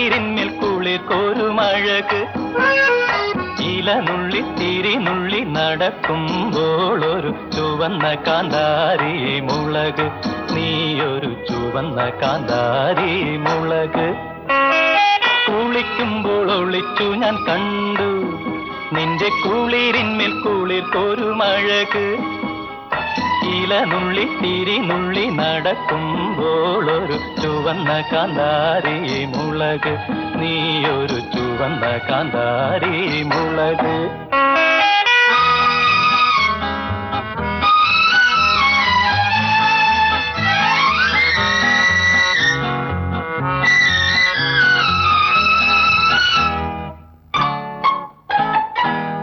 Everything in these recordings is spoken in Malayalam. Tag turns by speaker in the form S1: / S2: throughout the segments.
S1: കുളിരിന്മേൽ കുളിർക്കൊരുമഴക് ഇലനുള്ളി തിരിനുള്ളി നടക്കുമ്പോൾ ഒരു ചുവന്ന കാന്താരി മുളക് നീയൊരു ചുവന്ന കാന്താരി മുളക് കുളിക്കുമ്പോൾ ഒളിച്ചു ഞാൻ കണ്ടു നിന്റെ കുളിരിന്മേൽ കുളിർക്കൊരുമഴക് ഇലനുള്ളി തിരിനുള്ളി നടക്കുമ്പോൾ ഒരു ചുവന്ന കാന്താരി മുളക് നീയൊരു ചുവന്ന കാന്താരി മുളക്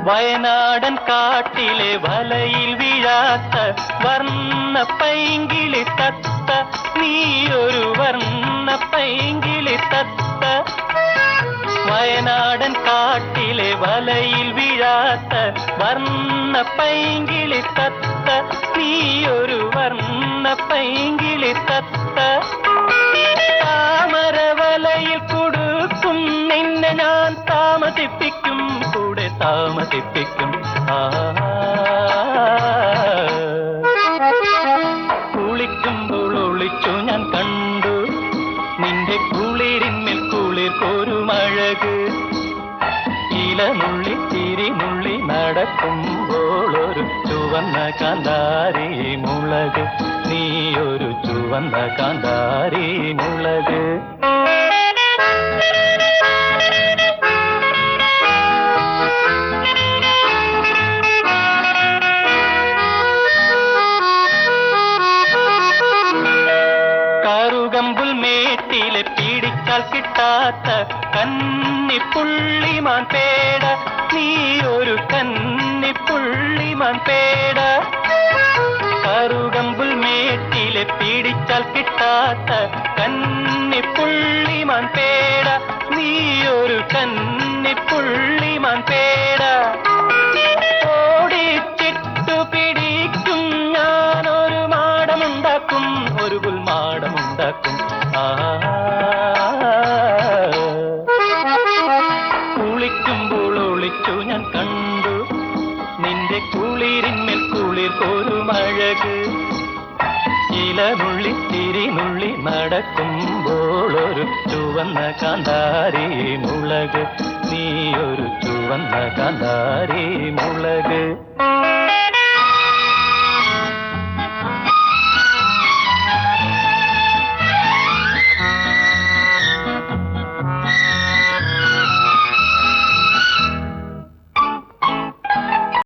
S1: വയനാടൻ കാട്ടിലെ വലയിൽ വീഴാത്ത വർണ്ണ പൈങ്കിളി തത്ത നീയൊരു വർണ്ണ പൈങ്കിളി തത്ത വയനാടൻ കാട്ടിലെ വലയിൽ വീഴാത്ത വർണ്ണ പൈങ്കിളി തത്ത നീയൊരു വർണ്ണ പൈങ്കിളി തത്ത താമരവലയിൽ കൊടുക്കും നിന്നെ ഞാൻ താമസിപ്പിക്കും കൂടെ താമസിപ്പിക്കും കുളിക്കുമ്പോൾ ഒളിച്ചു ഞാൻ കണ്ടു നിന്റെ കുളിരിന്മേൽ കുളിർക്കൊരുമഴക് ഇലനുള്ളി തിരിനുള്ളി നടക്കുമ്പോൾ ഒരു ചുവന്ന കാന്താരി മുളക് നീയൊരു ചുവന്ന കാന്താരി മുളക് കറുകമ്പുൽ മേട്ടിലെ പിടിച്ചാൽ കിട്ടാത്ത കന്നിപ്പുള്ളിമാൻ പേട നീയൊരു കന്നിപ്പുള്ളിമാൻ പേട കറുകമ്പുൽ മേട്ടിലെ പിടിച്ചാൽ കിട്ടാത്ത കന്നിപ്പുള്ളിമാൻ പേട നീയൊരു കന്നിപ്പുള്ളിമാൻ പേട ഓടിച്ചിട്ടു പിടിക്കും ഞാനൊരു മാടമുണ്ടാക്കും ഒരു പുൽമാടമുണ്ടാക്കും കുളിക്കുമ്പോൾ ഒളിച്ചു ഞാൻ കണ്ടു നിന്റെ കുളിരിന്മേൽ കുളിർക്കൊരുമഴക് ഇലനുള്ളി തിരിനുള്ളി നടക്കുമ്പോൾ ഒരു ചുവന്ന കാന്താരി മുളക് നീയൊരു ചുവന്ന കാന്താരി മുളക്